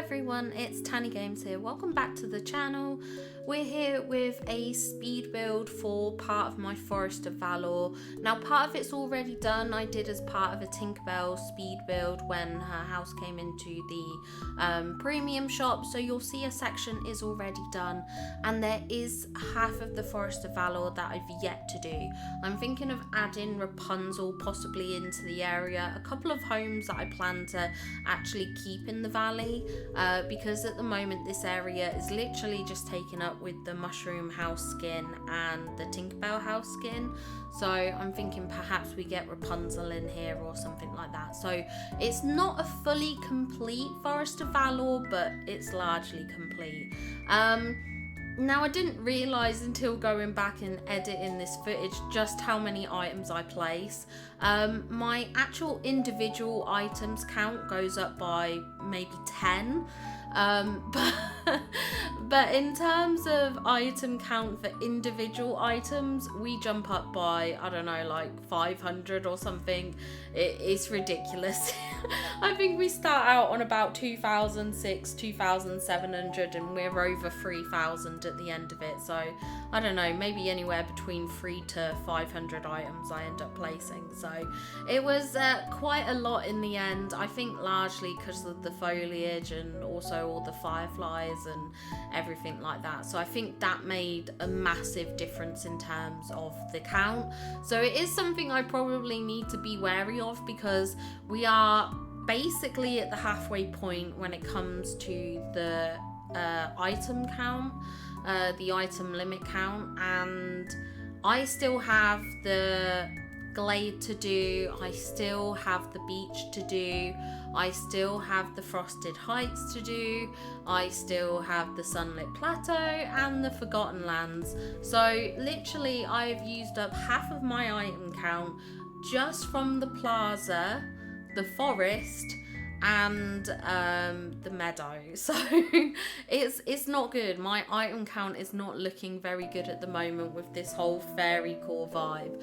everyone, it's Tanny Games here. Welcome back to the channel. We're here with a speed build for part of my Forest of Valor. Now part of it's already done. I did as part of a Tinkerbell speed build when her house came into the premium shop. So you'll see a section is already done, and there is half of the Forest of Valor that I've yet to do. I'm thinking of adding Rapunzel possibly into the area. A couple of homes that I plan to actually keep in the valley because at the moment this area is literally just taken up with the mushroom house skin and the Tinkerbell house skin. So I'm thinking perhaps we get Rapunzel in here or something like that. So it's not a fully complete Forest of Valor, but it's largely complete. Now I didn't realise until going back and editing this footage just how many items I place. My actual individual items count goes up by maybe 10. But in terms of item count for individual items, we jump up by, I don't know, like 500 or something. It's ridiculous. I think we start out on about 2,700 and we're over 3,000 at the end of it. So I don't know, maybe anywhere between 300 to 500 items I end up placing. So it was quite a lot in the end. I think largely because of the foliage and also all the fireflies and everything like that. So I think that made a massive difference in terms of the count. So it is something I probably need to be wary of because we are basically at the halfway point when it comes to the item count, the item limit count, and I still have the glade to do, I still have the beach to do, I still have the frosted heights to do, I still have the sunlit plateau and the forgotten lands. So literally I've used up half of my item count just from the plaza, the forest and the meadow. So it's not good. My item count is not looking very good at the moment with this whole fairycore vibe.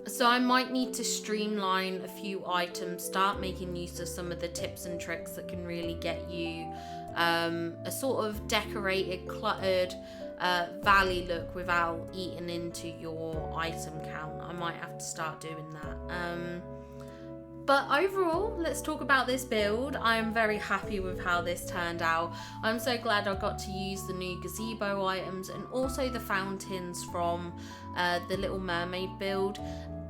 So I might need to streamline a few items, start making use of some of the tips and tricks that can really get you a sort of decorated, cluttered valley look without eating into your item count. I might have to start doing that. But overall, let's talk about this build. I am very happy with how this turned out. I'm so glad I got to use the new gazebo items and also the fountains from the Little Mermaid build.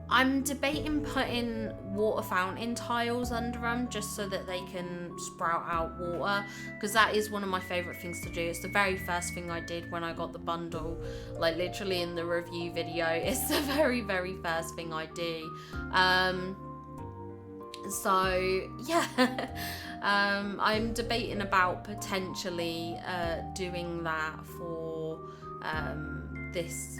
I'm debating putting water fountain tiles under them just so that they can sprout out water, because that is one of my favourite things to do. It's the very first thing I did when I got the bundle, like literally in the review video. It's the very, very first thing I do. So yeah, I'm debating about potentially doing that for this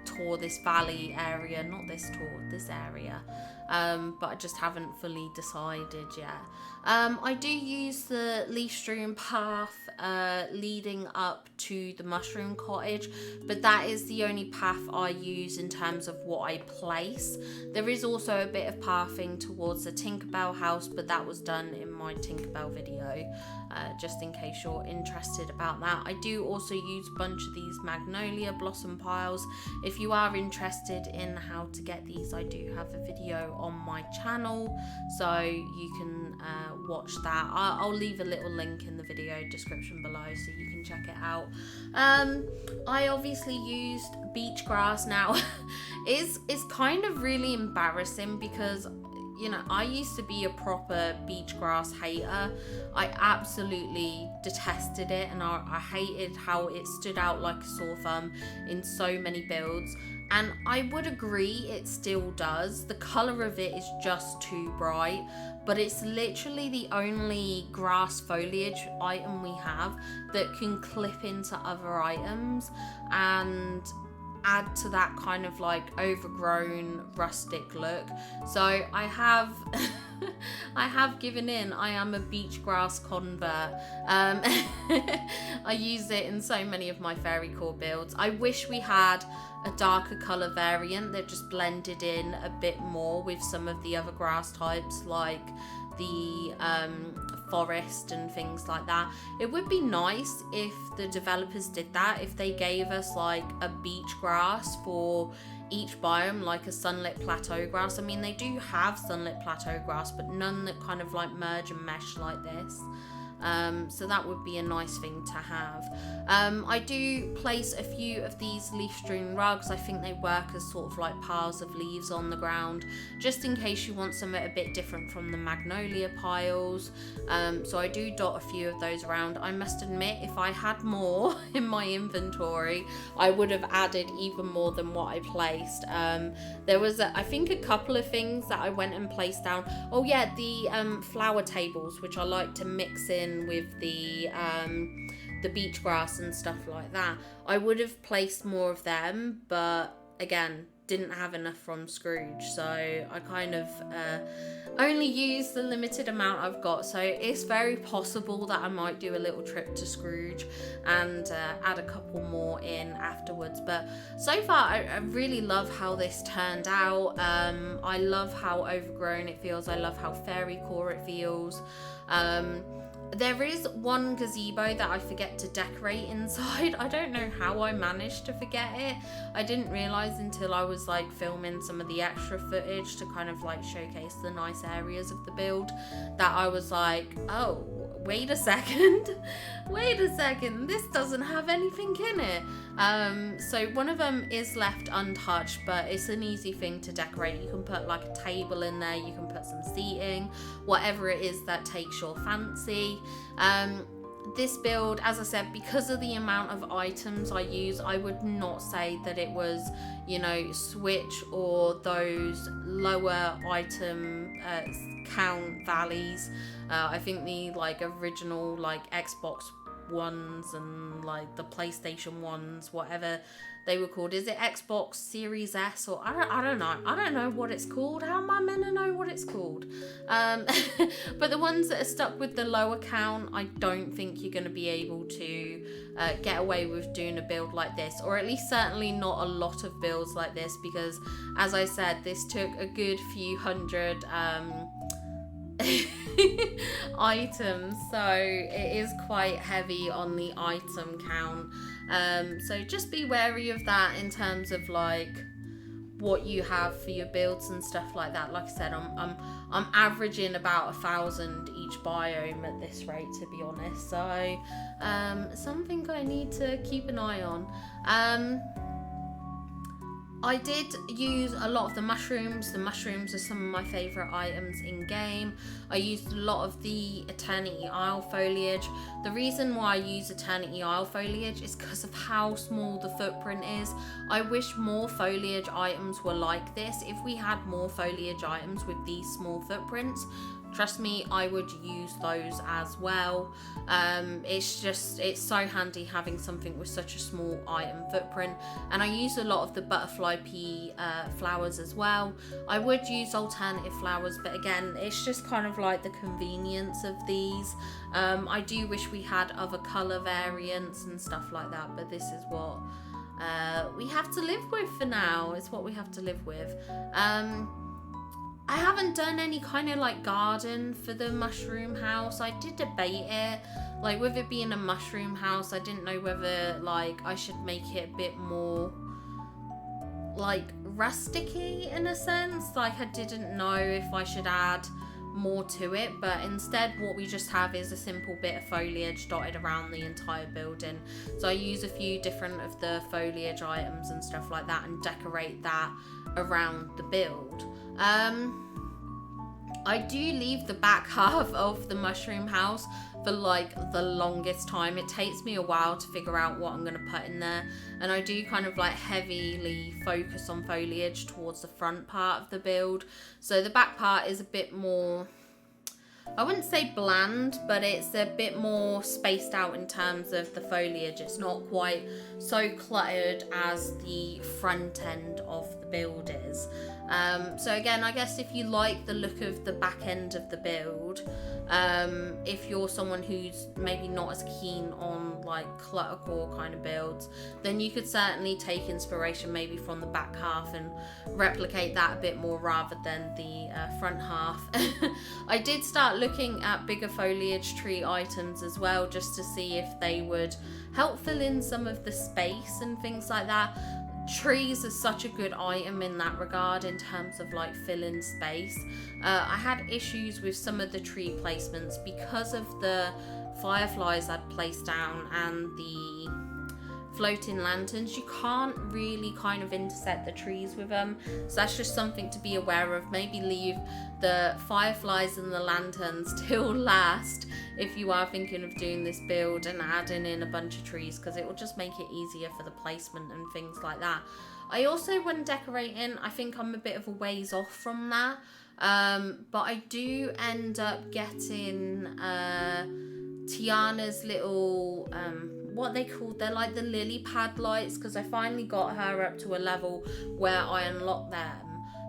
tour, this valley area, not this tour, this area, but I just haven't fully decided yet. I do use the leaf strewn path leading up to the mushroom cottage, but that is the only path I use in terms of what I place. There is also a bit of pathing towards the Tinkerbell house, but that was done in my Tinkerbell video, just in case you're interested about that. I do also use a bunch of these magnolia blossom piles. If you are interested in how to get these, I do have a video on my channel, so you can watch that. I'll leave a little link in the video description below so you can check it out. I obviously used beach grass. Now it's kind of really embarrassing because, you know, I used to be a proper beach grass hater. I absolutely detested it, and I hated how it stood out like a sore thumb in so many builds. And I would agree it still does. The colour of it is just too bright, but it's literally the only grass foliage item we have that can clip into other items and add to that kind of like overgrown rustic look. So I have I have given in. I am a beach grass convert. I use it in so many of my fairycore builds. I wish we had a darker color variant that just blended in a bit more with some of the other grass types, like the forest and things like that. It would be nice if the developers did that, if they gave us like a beach grass for each biome, like a sunlit plateau grass. I mean, they do have sunlit plateau grass, but none that kind of like merge and mesh like this. So that would be a nice thing to have. I do place a few of these leaf strewn rugs. I think they work as sort of like piles of leaves on the ground, just in case you want something a bit different from the magnolia piles. So I do dot a few of those around. I must admit, if I had more in my inventory, I would have added even more than what I placed. There was I think a couple of things that I went and placed down. Oh yeah, the flower tables, which I like to mix in with the beach grass and stuff like that. I would have placed more of them, but again, didn't have enough from Scrooge, so I kind of only used the limited amount I've got. So it's very possible that I might do a little trip to Scrooge and add a couple more in afterwards. But so far I really love how this turned out. I love how overgrown it feels. I love how fairycore it feels. There is one gazebo that I forget to decorate inside. I don't know how I managed to forget it. I didn't realise until I was like filming some of the extra footage to kind of like showcase the nice areas of the build, that I was like, oh, wait a second, this doesn't have anything in it. So one of them is left untouched, but it's an easy thing to decorate. You can put like a table in there, you can put some seating, whatever it is that takes your fancy. This build, as I said, because of the amount of items I use, I would not say that it was, you know, Switch or those lower item count valleys. I think the like original like Xbox ones and like the PlayStation ones, whatever they were called. Is it Xbox Series S or I don't know. I don't know what it's called. How am I meant to know what it's called? But the ones that are stuck with the lower count, I don't think you're going to be able to get away with doing a build like this, or at least certainly not a lot of builds like this, because as I said, this took a good few hundred items, so it is quite heavy on the item count. So just be wary of that in terms of like what you have for your builds and stuff like that. Like I said, I'm averaging about 1,000 each biome at this rate, to be honest. So something I need to keep an eye on. I did use a lot of the mushrooms. The mushrooms are some of my favourite items in game. I used a lot of the Eternity Isle foliage. The reason why I use Eternity Isle foliage is because of how small the footprint is. I wish more foliage items were like this. If we had more foliage items with these small footprints, trust me, I would use those as well. It's so handy having something with such a small item footprint. And I use a lot of the butterfly pea flowers as well. I would use alternative flowers, but again, it's just kind of like the convenience of these. I do wish we had other colour variants and stuff like that, but this is what we have to live with for now. It's what we have to live with. I haven't done any kind of like garden for the mushroom house. I did debate it, like with it being a mushroom house, I didn't know whether like I should make it a bit more like rusticy in a sense. Like I didn't know if I should add more to it, but instead what we just have is a simple bit of foliage dotted around the entire building. So I use a few different of the foliage items and stuff like that and decorate that around the build. I do leave the back half of the mushroom house for like the longest time. It takes me a while to figure out what I'm going to put in there, and I do kind of like heavily focus on foliage towards the front part of the build. So the back part is a bit more I wouldn't say bland, but it's a bit more spaced out in terms of the foliage. It's not quite so cluttered as the front end of the build is. So again, I guess if you like the look of the back end of the build, if you're someone who's maybe not as keen on like cluttercore kind of builds, then you could certainly take inspiration maybe from the back half and replicate that a bit more rather than the front half. I did start looking at bigger foliage tree items as well, just to see if they would help fill in some of the space and things like that. Trees are such a good item in that regard in terms of like filling space. I had issues with some of the tree placements because of the fireflies I'd placed down and the floating lanterns. You can't really kind of intersect the trees with them, so that's just something to be aware of. Maybe leave the fireflies and the lanterns till last if you are thinking of doing this build, and adding in a bunch of trees, because it will just make it easier for the placement and things like that. I also, when decorating, I think I'm a bit of a ways off from that, but I do end up getting Tiana's little what they called, they're like the lily pad lights, because I finally got her up to a level where I unlocked them.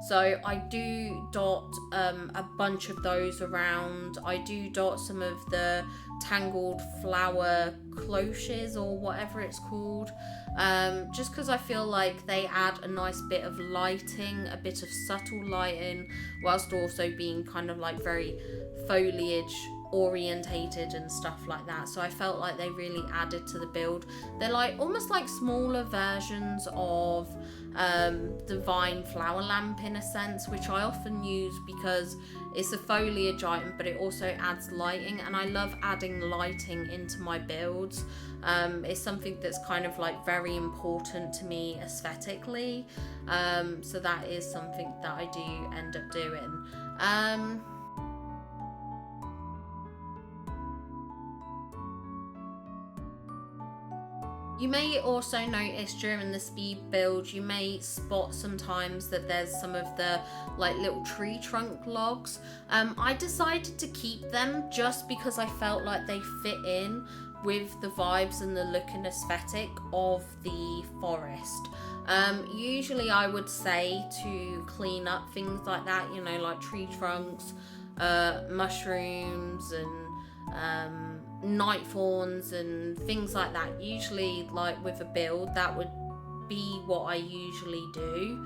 So I do dot a bunch of those around. I do dot some of the tangled flower cloches or whatever it's called, just because I feel like they add a nice bit of lighting, a bit of subtle lighting, whilst also being kind of like very foliage orientated and stuff like that. So I felt like they really added to the build. They're like almost like smaller versions of the vine flower lamp in a sense, which I often use because it's a foliage item but it also adds lighting, and I love adding lighting into my builds. It's something that's kind of like very important to me aesthetically, so that is something that I do end up doing. You may also notice during the speed build, you may spot sometimes that there's some of the like little tree trunk logs. I decided to keep them just because I felt like they fit in with the vibes and the look and aesthetic of the forest. Usually I would say to clean up things like that, you know, like tree trunks, mushrooms and night thorns and things like that. Usually like with a build that would be what I usually do,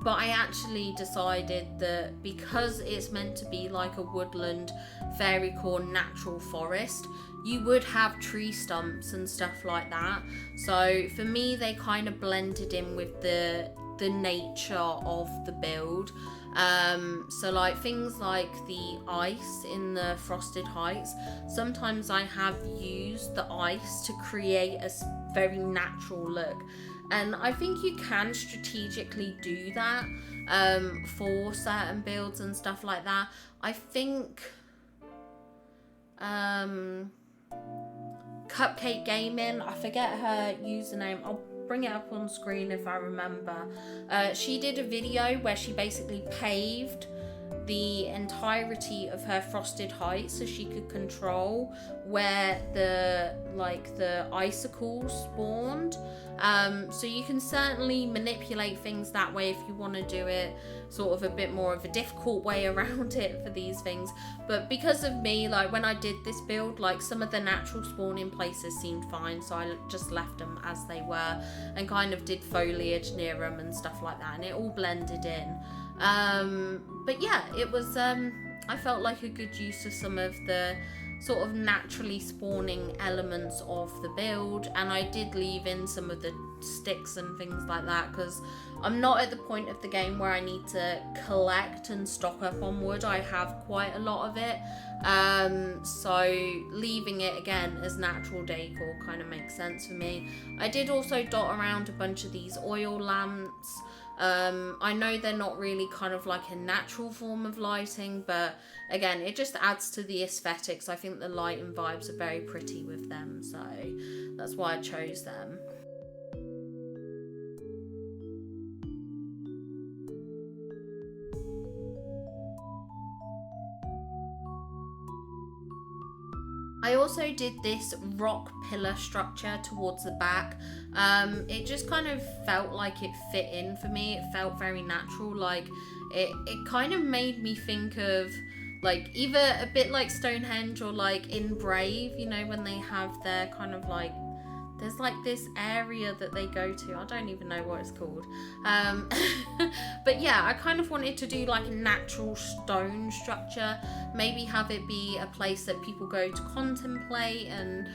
but I actually decided that because it's meant to be like a woodland fairycore natural forest, you would have tree stumps and stuff like that. So for me, they kind of blended in with the nature of the build. So like things like the ice in the Frosted Heights, sometimes I have used the ice to create a very natural look, and I think you can strategically do that for certain builds and stuff like that. I think Cupcake Gaming, I forget her username, I'll bring it up on screen if I remember. She did a video where she basically paved the entirety of her Frosted Heights so she could control where the icicles spawned. So you can certainly manipulate things that way if you want to do it sort of a bit more of a difficult way around it for these things. But because of me, like when I did this build, like some of the natural spawning places seemed fine, so I just left them as they were and kind of did foliage near them and stuff like that, and it all blended in. But yeah, it was I felt like a good use of some of the sort of naturally spawning elements of the build, and I did leave in some of the sticks and things like that because I'm not at the point of the game where I need to collect and stock up on wood. I have quite a lot of it, so leaving it again as natural decor kind of makes sense for me. I did also dot around a bunch of these oil lamps. I know they're not really kind of like a natural form of lighting, but again, it just adds to the aesthetics. I think the light and vibes are very pretty with them, so that's why I chose them. I also did this rock pillar structure towards the back. It just kind of felt like it fit in for me. It felt very natural. Like it kind of made me think of like either a bit like Stonehenge or like in Brave, you know, when they have their kind of like, there's like this area that they go to. I don't even know what it's called. But yeah, I kind of wanted to do like a natural stone structure. Maybe have it be a place that people go to contemplate, and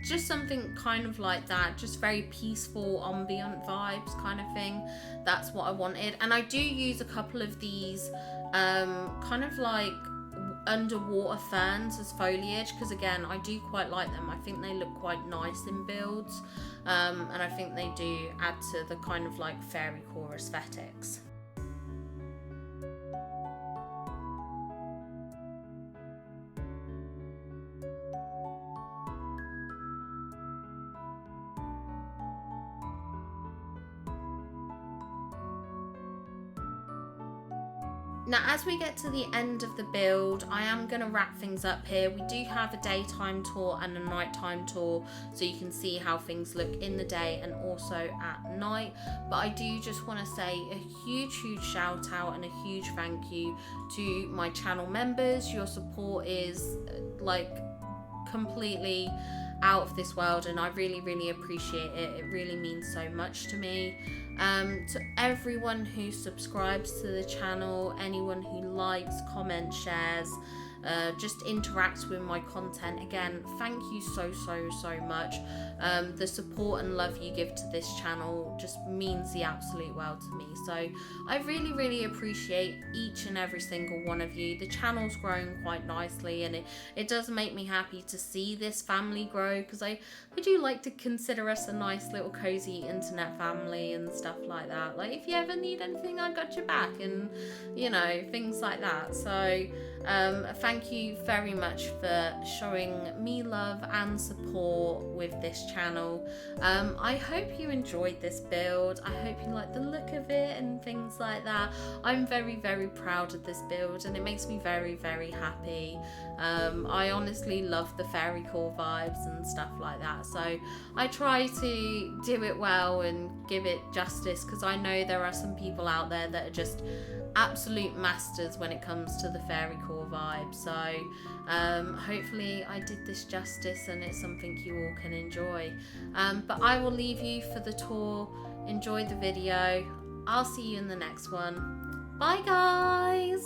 just something kind of like that. Just very peaceful, ambient vibes kind of thing. That's what I wanted. And I do use a couple of these kind of like underwater ferns as foliage, because again, I do quite like them. I think they look quite nice in builds, and I think they do add to the kind of like fairycore aesthetics. Now, as we get to the end of the build, I am going to wrap things up here. We do have a daytime tour and a nighttime tour, so you can see how things look in the day and also at night. But I do just want to say a huge shout out and a huge thank you to my channel members. Your support is like completely out of this world, and I really appreciate it. It really means so much to me. To everyone who subscribes to the channel, anyone who likes, comments, shares, just interacts with my content, again, thank you so much. The support and love you give to this channel just means the absolute world to me, so I really appreciate each and every single one of you. The channel's growing quite nicely, and it does make me happy to see this family grow, because I do like to consider us a nice little cozy internet family and stuff like that. Like, if you ever need anything, I got your back, and you know, things like that. So thank you very much for showing me love and support with this channel. I hope you enjoyed this build. I hope you like the look of it and things like that. I'm very proud of this build, and it makes me very happy. I honestly love the fairycore vibes and stuff like that, so I try to do it well and give it justice, because I know there are some people out there that are just absolute masters when it comes to the fairycore vibe. So hopefully I did this justice and it's something you all can enjoy. But I will leave you for the tour. Enjoy the video. I'll see you in the next one. Bye guys.